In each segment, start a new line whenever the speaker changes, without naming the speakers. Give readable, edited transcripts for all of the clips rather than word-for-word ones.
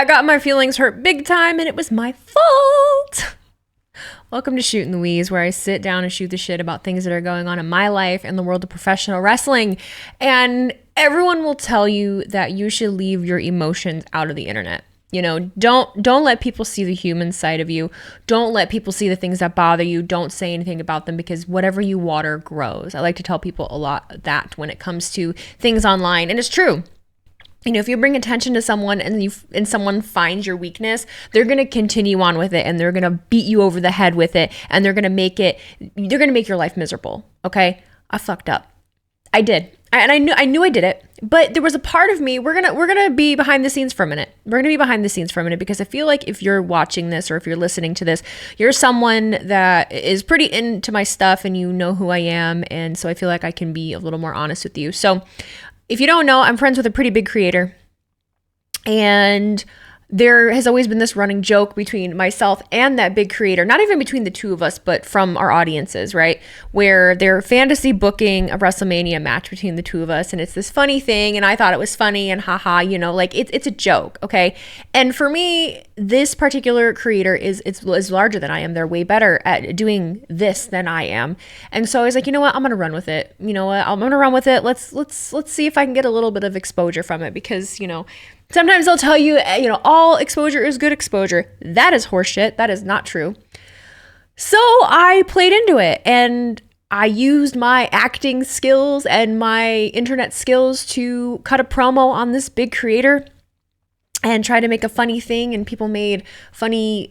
I got my feelings hurt big time and it was my fault. Welcome to Shootin the Wheeze, where I sit down and shoot the shit about things that are going on in my life and the world of professional wrestling. And everyone will tell you that you should leave your emotions out of the internet. You know, don't let people see the human side of you. Don't let people see the things that bother you. Don't say anything about them, because whatever you water grows. I like to tell people a lot that when it comes to things online, and it's true. You know, if you bring attention to someone and someone finds your weakness, they're going to continue on with it, and they're going to beat you over the head with it, and they're going to make your life miserable. Okay? I fucked up. I did. And I knew I did it, but there was a part of me, we're going to be behind the scenes for a minute. We're going to be behind the scenes for a minute, because I feel like if you're watching this or if you're listening to this, you're someone that is pretty into my stuff and you know who I am. And so I feel like I can be a little more honest with you. So if you don't know, I'm friends with a pretty big creator, and there has always been this running joke between myself and that big creator, not even between the two of us, but from our audiences, right? Where they're fantasy booking a WrestleMania match between the two of us. And it's this funny thing. And I thought it was funny and haha, you know, like it's a joke. Okay. And for me, this particular creator is larger than I am. They're way better at doing this than I am. And so I was like, you know what? I'm going to run with it. You know what? I'm going to run with it. Let's see if I can get a little bit of exposure from it, because, you know, sometimes they'll tell you, you know, all exposure is good exposure. That is horseshit. That is not true. So I played into it, and I used my acting skills and my internet skills to cut a promo on this big creator and try to make a funny thing. And people made funny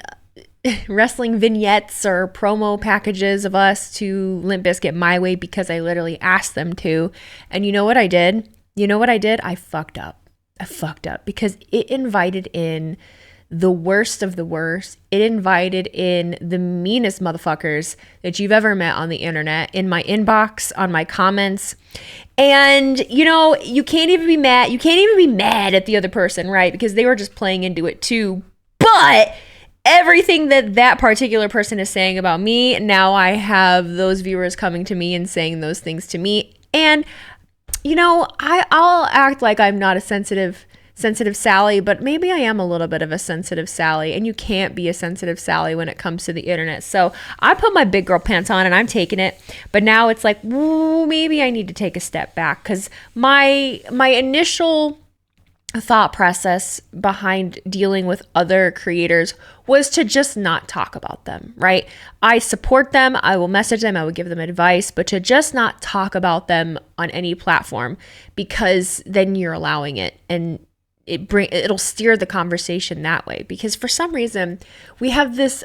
wrestling vignettes or promo packages of us to Limp Bizkit My Way, because I literally asked them to. And you know what I did? I fucked up. Because it invited in the worst of the worst. It invited in the meanest motherfuckers that you've ever met on the internet, in my inbox, on my comments. And, you know, you can't even be mad. You can't even be mad at the other person, right? Because they were just playing into it too. But everything that particular person is saying about me, now I have those viewers coming to me and saying those things to me. And you know, I'll act like I'm not a sensitive Sally, but maybe I am a little bit of a sensitive Sally, and you can't be a sensitive Sally when it comes to the internet. So I put my big girl pants on and I'm taking it, but now it's like, ooh, maybe I need to take a step back, because my initial thought process behind dealing with other creators was to just not talk about them, right? I support them. I will message them. I will give them advice, but to just not talk about them on any platform, because then you're allowing it, and it'll steer the conversation that way. Because for some reason we have this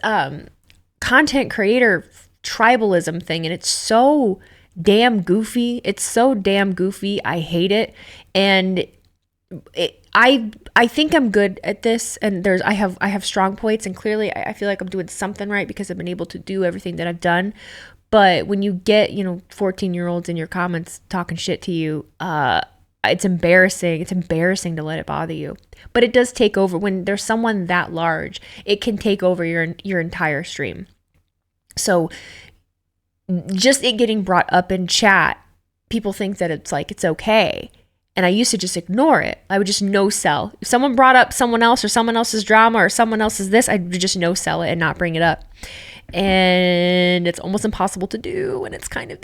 content creator tribalism thing, and it's so damn goofy. I hate it. And I think I'm good at this, and I have strong points, and clearly I feel like I'm doing something right because I've been able to do everything that I've done. But when you get, you know, 14-year-olds in your comments talking shit to you, it's embarrassing. It's embarrassing to let it bother you. But it does take over when there's someone that large. It can take over your entire stream. So just it getting brought up in chat, people think that it's like it's okay. And I used to just ignore it. I would just no sell. If someone brought up someone else or someone else's drama or someone else's this, I'd just no sell it and not bring it up. And it's almost impossible to do. And it's kind of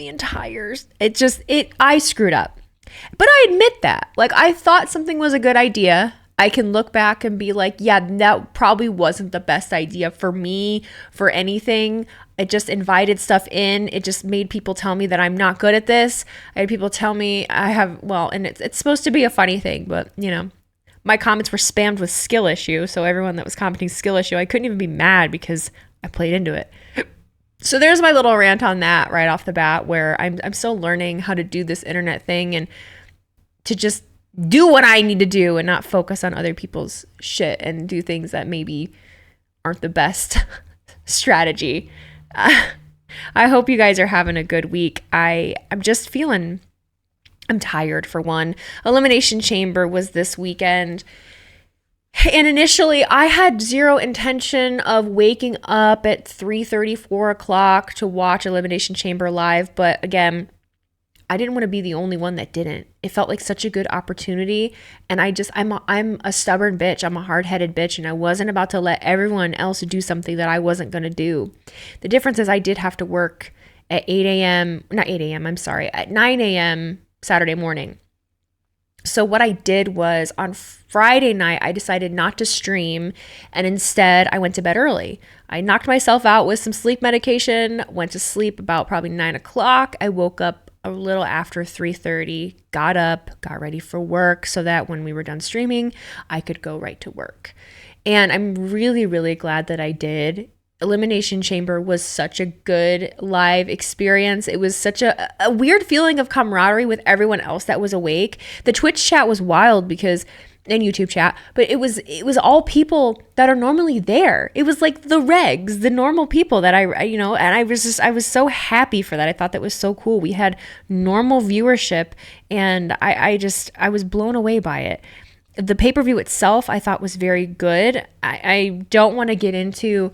I screwed up. But I admit that. Like, I thought something was a good idea. I can look back and be like, yeah, that probably wasn't the best idea for me, for anything. It just invited stuff in. It just made people tell me that I'm not good at this. I had people tell me and it's supposed to be a funny thing, but, you know, my comments were spammed with skill issue. So everyone that was commenting skill issue, I couldn't even be mad because I played into it. So there's my little rant on that right off the bat, where I'm still learning how to do this internet thing and to just do what I need to do and not focus on other people's shit and do things that maybe aren't the best strategy. I hope you guys are having a good week. I'm tired, for one. Elimination Chamber was this weekend. And initially, I had zero intention of waking up at 3:30, 4 o'clock to watch Elimination Chamber live. But again, I didn't want to be the only one that didn't. It felt like such a good opportunity. And I'm a stubborn bitch. I'm a hard-headed bitch. And I wasn't about to let everyone else do something that I wasn't going to do. The difference is I did have to work at 8 a.m., not 8 a.m., I'm sorry, at 9 a.m. Saturday morning. So what I did was on Friday night, I decided not to stream, and instead I went to bed early. I knocked myself out with some sleep medication, went to sleep about probably 9 o'clock. I woke up a little after 3:30, got up, got ready for work so that when we were done streaming, I could go right to work. And I'm really, really glad that I did. Elimination Chamber was such a good live experience. It was such a weird feeling of camaraderie with everyone else that was awake. The Twitch chat was wild because, and YouTube chat, but it was all people that are normally there. It was like the regs, the normal people that and I was so happy for that. I thought that was so cool. We had normal viewership, and I was blown away by it. The pay-per-view itself I thought was very good. I don't want to get into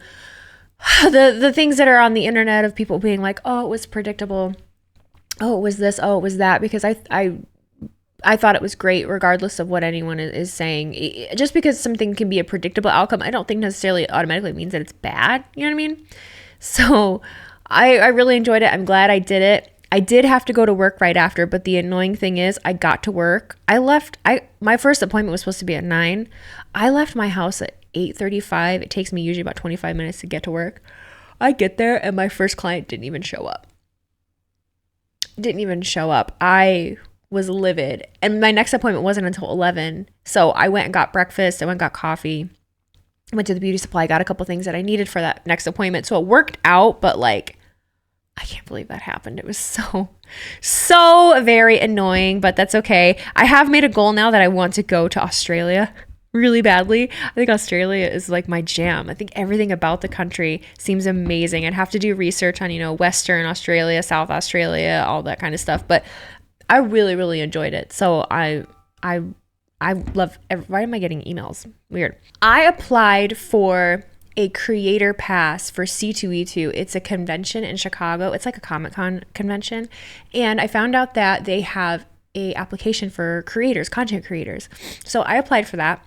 the things that are on the internet of people being like, oh, it was predictable, oh, it was this, oh, it was that, because I thought it was great regardless of what anyone is saying. Just because something can be a predictable outcome, I don't think necessarily automatically means that it's bad. You know what I mean? So I really enjoyed it. I'm glad I did it. I did have to go to work right after, but the annoying thing is I got to work. My first appointment was supposed to be at 9. I left my house at 8:35. It takes me usually about 25 minutes to get to work. I get there and my first client didn't even show up. I was livid. And my next appointment wasn't until 11. So I went and got breakfast. I went and got coffee. Went to the beauty supply, got a couple things that I needed for that next appointment. So it worked out, but like, I can't believe that happened. It was so very annoying, but that's okay. I have made a goal now that I want to go to Australia really badly. I think Australia is like my jam. I think everything about the country seems amazing. I'd have to do research on, Western Australia, South Australia, all that kind of stuff, but I really, really enjoyed it. So I love, why am I getting emails? Weird. I applied for a creator pass for C2E2. It's a convention in Chicago. It's like a Comic-Con convention. And I found out that they have a application for creators, content creators. So I applied for that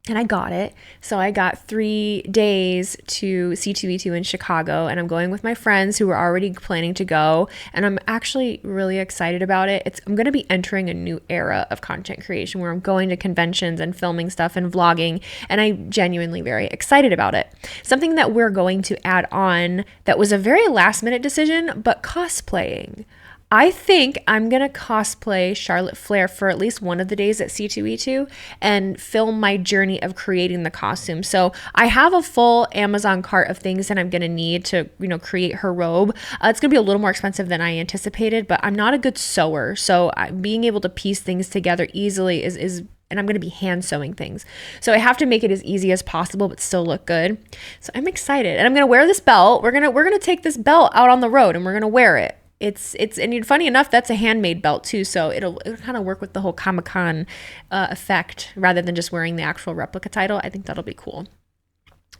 and I got it. So I got 3 days to C2E2 in Chicago, and I'm going with my friends who were already planning to go. And I'm actually really excited about it. I'm going to be entering a new era of content creation where I'm going to conventions and filming stuff and vlogging. And I'm genuinely very excited about it. Something that we're going to add on that was a very last minute decision, but cosplaying. I think I'm going to cosplay Charlotte Flair for at least one of the days at C2E2 and film my journey of creating the costume. So I have a full Amazon cart of things that I'm going to need to, create her robe. It's going to be a little more expensive than I anticipated, but I'm not a good sewer. So being able to piece things together easily is and I'm going to be hand sewing things. So I have to make it as easy as possible, but still look good. So I'm excited. And I'm going to wear this belt. We're going to take this belt out on the road and we're going to wear it. And funny enough, that's a handmade belt too, so it'll kind of work with the whole Comic-Con effect rather than just wearing the actual replica title. I think that'll be cool.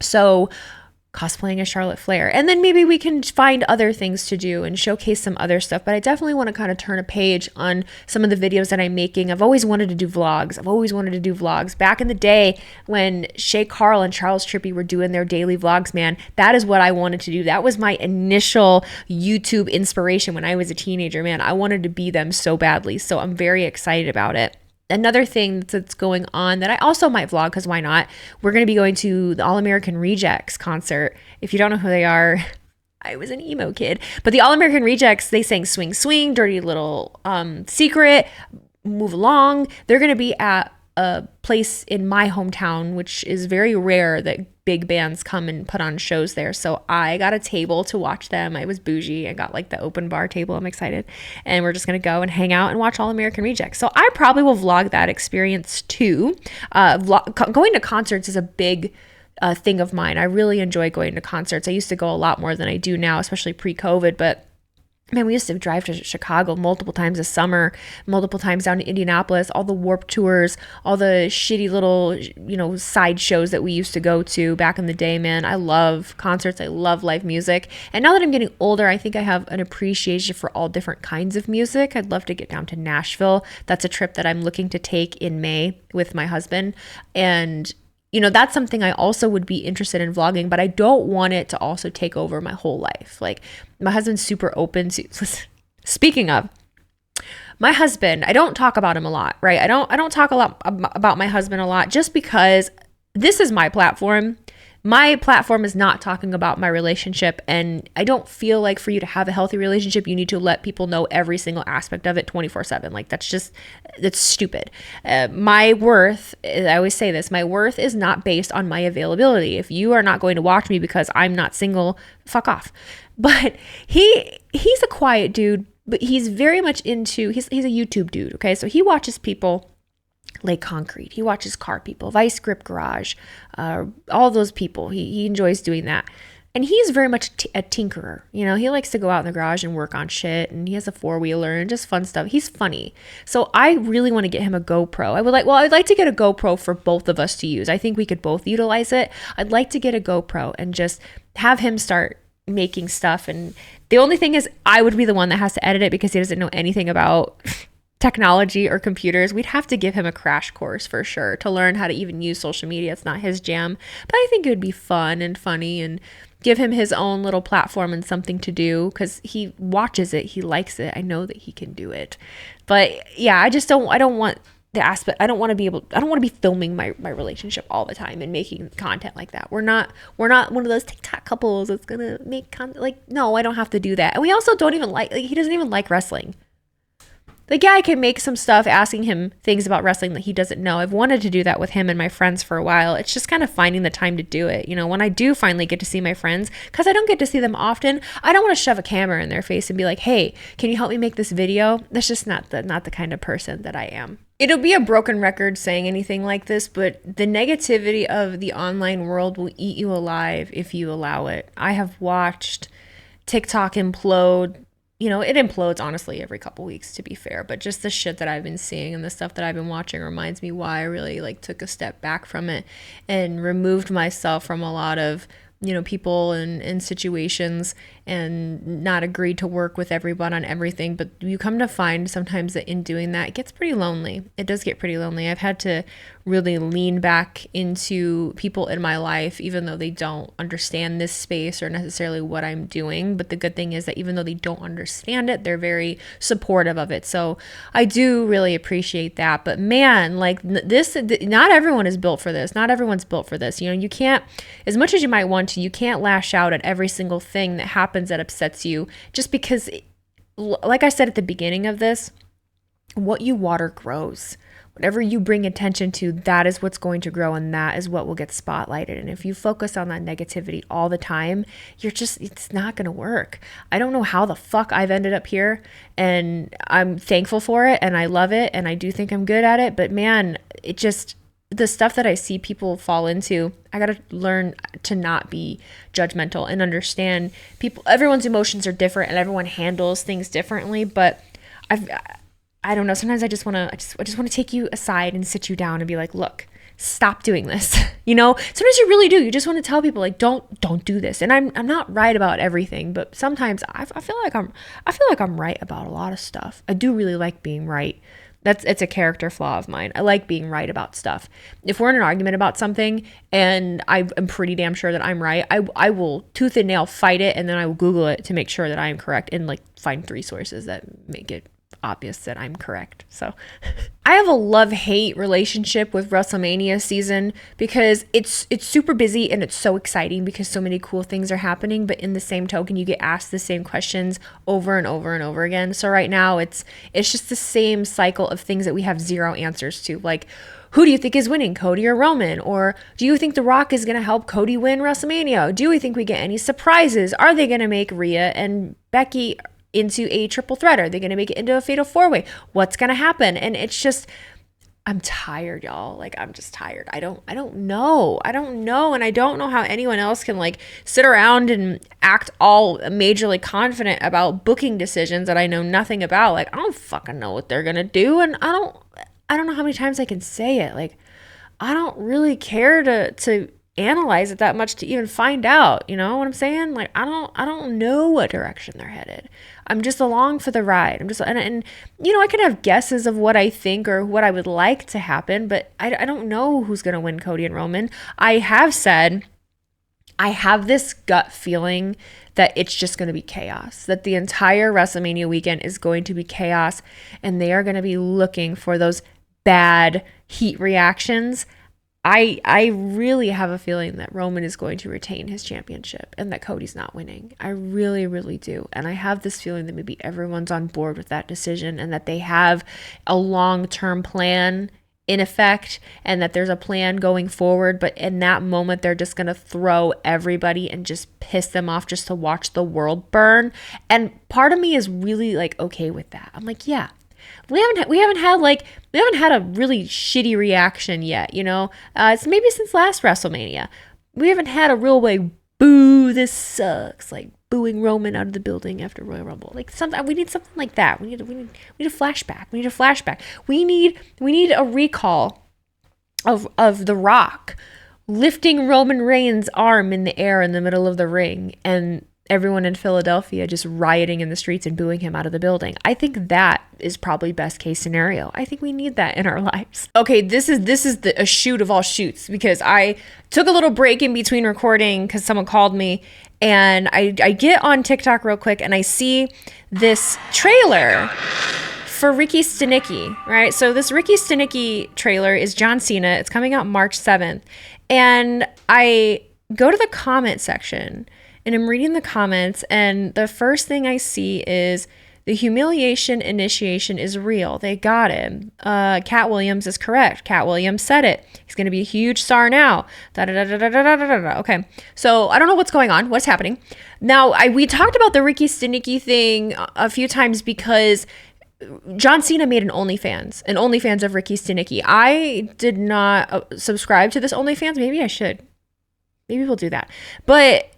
So cosplaying as Charlotte Flair, and then maybe we can find other things to do and showcase some other stuff. But I definitely want to kind of turn a page on some of the videos that I'm making. I've always wanted to do vlogs. Back in the day when Shay Carl and Charles Trippy were doing their daily vlogs, man, that is what I wanted to do. That was my initial YouTube inspiration when I was a teenager, man. I wanted to be them so badly. So I'm very excited about it. Another thing that's going on that I also might vlog, because why not? We're going to be going to the All American Rejects concert. If you don't know who they are, I was an emo kid. But the All American Rejects, they sang Swing Swing, Dirty Little Secret, Move Along. They're going to be at a place in my hometown, which is very rare that big bands come and put on shows there. So I got a table to watch them. I was bougie. I got like the open bar table. I'm excited. And we're just going to go and hang out and watch All American Rejects. So I probably will vlog that experience too. Going to concerts is a big thing of mine. I really enjoy going to concerts. I used to go a lot more than I do now, especially pre-COVID, but Man, we used to drive to Chicago multiple times this summer, multiple times down to Indianapolis, all the Warped Tours, all the shitty little, side shows that we used to go to back in the day, man. I love concerts. I love live music. And now that I'm getting older, I think I have an appreciation for all different kinds of music. I'd love to get down to Nashville. That's a trip that I'm looking to take in May with my husband. And that's something I also would be interested in vlogging, but I don't want it to also take over my whole life. Like, my husband's super open to, listen, speaking of, my husband, I don't talk about him a lot, right? I don't talk a lot about my husband a lot just because this is my platform. My platform is not talking about my relationship, and I don't feel like for you to have a healthy relationship, you need to let people know every single aspect of it 24/7. Like, that's stupid. My worth, I always say this, my worth is not based on my availability. If you are not going to watch me because I'm not single, fuck off. But he's a quiet dude, but he's very much into, he's a YouTube dude, okay? So he watches people lay concrete. He watches car people, Vice Grip Garage, all those people. He enjoys doing that. And he's very much a tinkerer. He likes to go out in the garage and work on shit, and he has a 4-wheeler and just fun stuff. He's funny. So I really want to get him a GoPro. I'd like to get a GoPro for both of us to use. I think we could both utilize it. I'd like to get a GoPro and just have him start making stuff. And the only thing is, I would be the one that has to edit it because he doesn't know anything about technology or computers. We'd have to give him a crash course for sure to learn how to even use social media. It's not his jam, but I think it would be fun and funny and give him his own little platform and something to do because he watches it. He likes it. I know that he can do it. But yeah, I don't want the aspect. I don't want to be filming my relationship all the time and making content like that. We're not one of those TikTok couples that's going to make content. Like, no, I don't have to do that. And we also don't even he doesn't even like wrestling. Like, yeah, I can make some stuff asking him things about wrestling that he doesn't know. I've wanted to do that with him and my friends for a while. It's just kind of finding the time to do it. When I do finally get to see my friends, because I don't get to see them often, I don't want to shove a camera in their face and be like, hey, can you help me make this video? That's just not the kind of person that I am. It'll be a broken record saying anything like this, but the negativity of the online world will eat you alive if you allow it. I have watched TikTok implode. It implodes honestly every couple weeks, to be fair, but just the shit that I've been seeing and the stuff that I've been watching reminds me why I really took a step back from it and removed myself from a lot of people and situations and not agreed to work with everyone on everything. But you come to find sometimes that in doing that, it gets pretty lonely. It does get pretty lonely. I've had to really lean back into people in my life, even though they don't understand this space or necessarily what I'm doing. But the good thing is that even though they don't understand it, they're very supportive of it. So I do really appreciate that. But man, not everyone is built for this. Not everyone's built for this. You can't, as much as you might want to, you can't lash out at every single thing that happens that upsets you just because, like I said at the beginning of this, what you water grows. Whatever you bring attention to, that is what's going to grow, and that is what will get spotlighted. And if you focus on that negativity all the time, it's not going to work. I don't know how the fuck I've ended up here, and I'm thankful for it, and I love it, and I do think I'm good at it. But man, the stuff that I see people fall into, I got to learn to not be judgmental and understand everyone's emotions are different and everyone handles things differently. But I don't know. Sometimes I just want to take you aside and sit you down and be like, look, stop doing this. Sometimes you really do. You just want to tell people don't do this. And I'm not right about everything, but sometimes I feel like I'm right about a lot of stuff. I do really like being right. It's a character flaw of mine. I like being right about stuff. If we're in an argument about something and I'm pretty damn sure that I'm right, I will tooth and nail fight it, and then I will Google it to make sure that I am correct and find 3 sources that make it obvious that I'm correct. So I have a love-hate relationship with WrestleMania season because it's super busy and it's so exciting because so many cool things are happening, but in the same token you get asked the same questions over and over and over again. So right now it's just the same cycle of things that we have zero answers to. Like, who do you think is winning, Cody or Roman? Or do you think The Rock is going to help Cody win WrestleMania? Do we think we get any surprises? Are they going to make Rhea and Becky into a triple threat? Are they going to make it into a fatal 4-way? What's going to happen? And it's just, I'm tired, y'all. Like, I'm just tired. I don't know. I don't know. And I don't know how anyone else can like sit around and act all majorly confident about booking decisions that I know nothing about. Like, I don't fucking know what they're going to do. And I don't know how many times I can say it. Like, I don't really care to analyze it that much to even find out. You know what I'm saying? Like, I don't know what direction they're headed. I'm just along for the ride. I'm just, and you know, I can have guesses of what I think or what I would like to happen, but I don't know who's going to win Cody and Roman. I have said, I have this gut feeling that it's just going to be chaos, that the entire WrestleMania weekend is going to be chaos, and they are going to be looking for those bad heat reactions. I really have a feeling that Roman is going to retain his championship and that Cody's not winning. I really, really do. And I have this feeling that maybe everyone's on board with that decision and that they have a long-term plan in effect and that there's a plan going forward. But in that moment, they're just going to throw everybody and just piss them off just to watch the world burn. And part of me is really like okay with that. I'm like, yeah. We haven't had a really shitty reaction yet, you know. It's maybe since last WrestleMania. We haven't had a real like boo, this sucks, like booing Roman out of the building after Royal Rumble. Like something, we need something like that. We need a flashback. We need a flashback. We need a recall of The Rock lifting Roman Reigns' arm in the air in the middle of the ring and everyone in Philadelphia just rioting in the streets and booing him out of the building. I think that is probably best case scenario. I think we need that in our lives. Okay, this is a shoot of all shoots because I took a little break in between recording because someone called me, and I get on TikTok real quick and I see this trailer for Ricky Stenicki, right? So this Ricky Stenicki trailer is John Cena. It's coming out March 7th. And I go to the comment section and I'm reading the comments, and the first thing I see is the humiliation initiation is real. They got him. Katt Williams is correct. Katt Williams said it. He's going to be a huge star now. Okay. So I don't know what's going on. What's happening? Now, we talked about the Ricky Stenicki thing a few times because John Cena made an OnlyFans of Ricky Stenicki. I did not subscribe to this OnlyFans. Maybe I should. Maybe we'll do that. But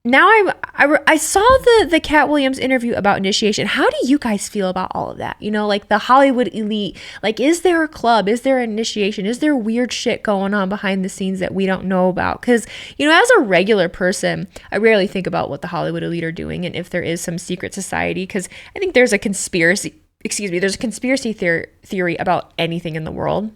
now I saw the Katt Williams interview about initiation. How do you guys feel about all of that? You know, like the Hollywood elite, like, is there a club? Is there an initiation? Is there weird shit going on behind the scenes that we don't know about? Because, you know, as a regular person, I rarely think about what the Hollywood elite are doing and if there is some secret society, because I think there's a conspiracy theory about anything in the world.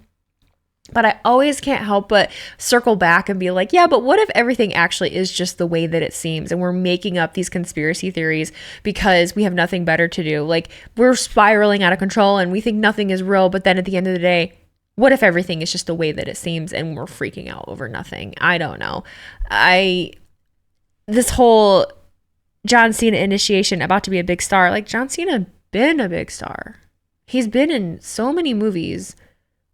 But I always can't help but circle back and be like, yeah, but what if everything actually is just the way that it seems and we're making up these conspiracy theories because we have nothing better to do? Like, we're spiraling out of control and we think nothing is real, but then at the end of the day, what if everything is just the way that it seems and we're freaking out over nothing? I don't know. This whole John Cena initiation about to be a big star, like, John Cena been a big star. He's been in so many movies.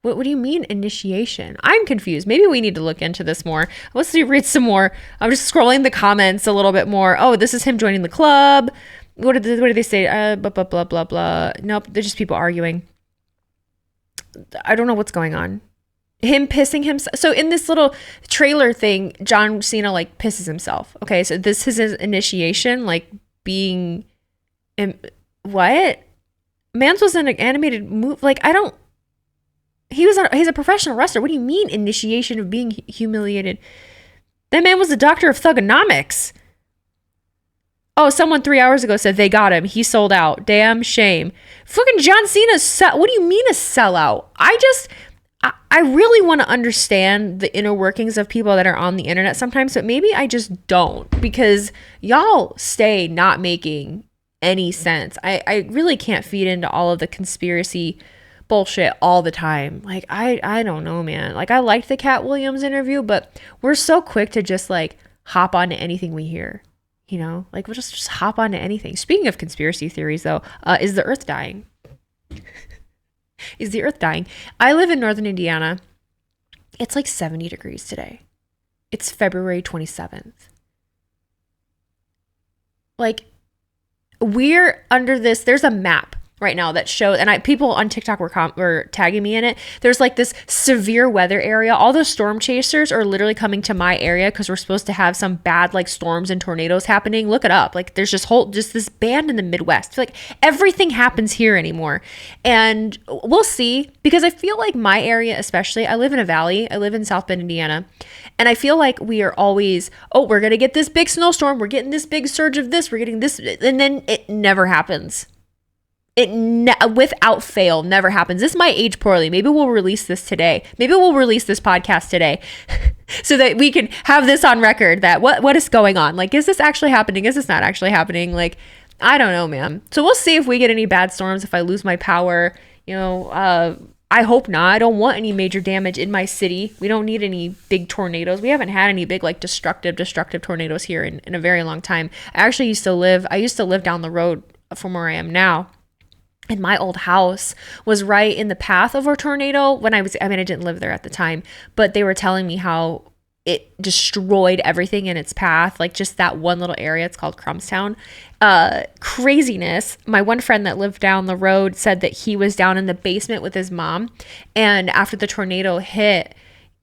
What do you mean initiation? I'm confused. Maybe we need to look into this more. Let's read some more. I'm just scrolling the comments a little bit more. Oh, this is him joining the club. What did they say? Blah, blah, blah, blah, blah. Nope, they're just people arguing. I don't know what's going on. Him pissing himself. So in this little trailer thing, John Cena like pisses himself. Okay, so this is his initiation, like being... what? Mans was in an animated movie. Like, I don't... He's a professional wrestler. What do you mean initiation of being humiliated? That man was a doctor of thugonomics. Oh, someone 3 hours ago said they got him. He sold out. Damn shame. Fucking John Cena. What do you mean a sellout? I really want to understand the inner workings of people that are on the internet sometimes, but maybe I just don't, because y'all stay not making any sense. I really can't feed into all of the conspiracy bullshit all the time. Like, I don't know, man. Like, I liked the Katt Williams interview, but we're so quick to just like hop onto anything we hear, you know, like we'll just hop onto anything. Speaking of conspiracy theories though, is the earth dying? Is the earth dying? I live in northern Indiana. It's like 70 degrees today. It's February 27th. Like, we're under this, there's a map right now that show, and people on TikTok were tagging me in it. There's like this severe weather area. All the storm chasers are literally coming to my area because we're supposed to have some bad like storms and tornadoes happening. Look it up. Like there's just this band in the Midwest. I feel like everything happens here anymore, and we'll see, because I feel like my area, especially, I live in a valley. I live in South Bend, Indiana, and I feel like we are always, oh, we're gonna get this big snowstorm. We're getting this big surge of this. We're getting this, and then it never happens. Without fail, never happens. This might age poorly. Maybe we'll release this today. Maybe we'll release this podcast today so that we can have this on record that what is going on? Like, is this actually happening? Is this not actually happening? Like, I don't know, man. So we'll see if we get any bad storms, if I lose my power. I hope not. I don't want any major damage in my city. We don't need any big tornadoes. We haven't had any big, like, destructive tornadoes here in a very long time. I used to live down the road from where I am now. And my old house was right in the path of a tornado I didn't live there at the time, but they were telling me how it destroyed everything in its path. Like just that one little area, it's called Crumbstown. Craziness. My one friend that lived down the road said that he was down in the basement with his mom. And after the tornado hit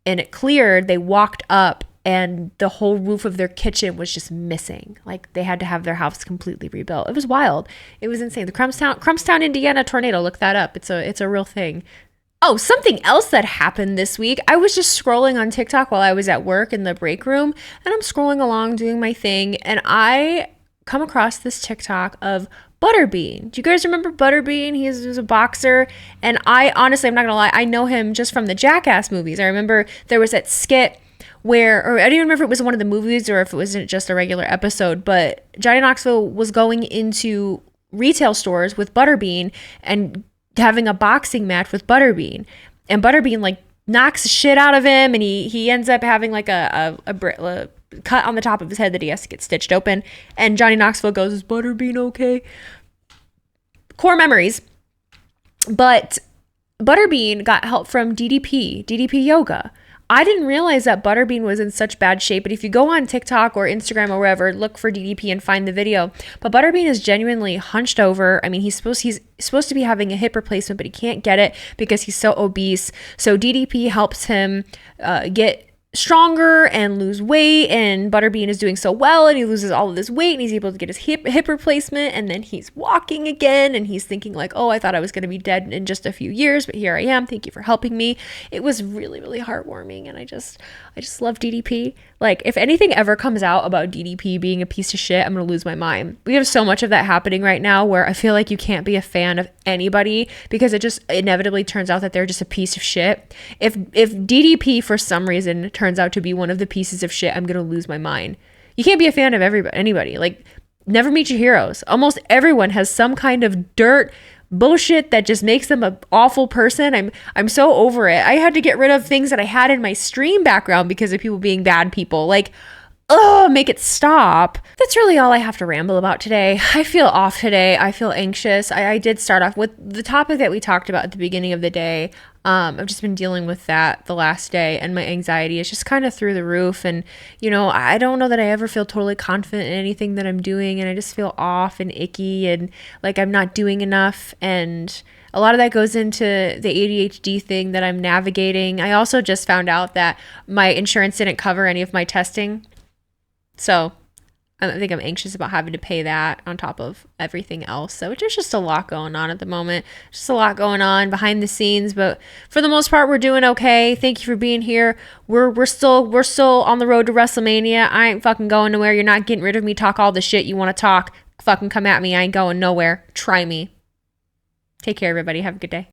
and it cleared, they walked up and the whole roof of their kitchen was just missing. Like they had to have their house completely rebuilt. It was wild. It was insane. The Crumbstown, Indiana tornado. Look that up. It's a real thing. Oh, something else that happened this week. I was just scrolling on TikTok while I was at work in the break room, and I'm scrolling along doing my thing, and I come across this TikTok of Butterbean. Do you guys remember Butterbean? He was a boxer, and I honestly, I'm not gonna lie, I know him just from the Jackass movies. I remember there was that skit or I don't even remember if it was one of the movies or if it wasn't just a regular episode, but Johnny Knoxville was going into retail stores with Butterbean and having a boxing match with Butterbean. And Butterbean like knocks the shit out of him, and he ends up having like a cut on the top of his head that he has to get stitched open. And Johnny Knoxville goes, "Is Butterbean okay?" Core memories. But Butterbean got help from DDP Yoga. I didn't realize that Butterbean was in such bad shape, but if you go on TikTok or Instagram or wherever, look for DDP and find the video. But Butterbean is genuinely hunched over. I mean, he's supposed to be having a hip replacement, but he can't get it because he's so obese. So DDP helps him get stronger and lose weight, and Butterbean is doing so well, and he loses all of this weight, and he's able to get his hip replacement, and then he's walking again, and he's thinking like, oh, I thought I was going to be dead in just a few years, but here I am. Thank you for helping me. It was really, really heartwarming, and I just love DDP. Like, if anything ever comes out about DDP being a piece of shit, I'm going to lose my mind. We have so much of that happening right now where I feel like you can't be a fan of anybody because it just inevitably turns out that they're just a piece of shit. If DDP for some reason turns out to be one of the pieces of shit, I'm going to lose my mind. You can't be a fan of anybody. Like, never meet your heroes. Almost everyone has some kind of dirt bullshit that just makes them an awful person. I'm so over it. I had to get rid of things that I had in my stream background because of people being bad people. Like, make it stop. That's really all I have to ramble about today. I feel off today. I feel anxious. I did start off with the topic that we talked about at the beginning of the day. I've just been dealing with that the last day, and my anxiety is just kind of through the roof. And, I don't know that I ever feel totally confident in anything that I'm doing, and I just feel off and icky and like I'm not doing enough. And a lot of that goes into the ADHD thing that I'm navigating. I also just found out that my insurance didn't cover any of my testing. So I think I'm anxious about having to pay that on top of everything else. So there's just a lot going on at the moment. Just a lot going on behind the scenes, but for the most part, we're doing okay. Thank you for being here. We're still on the road to WrestleMania. I ain't fucking going nowhere. You're not getting rid of me. Talk all the shit you want to talk. Fucking come at me. I ain't going nowhere. Try me. Take care, everybody. Have a good day.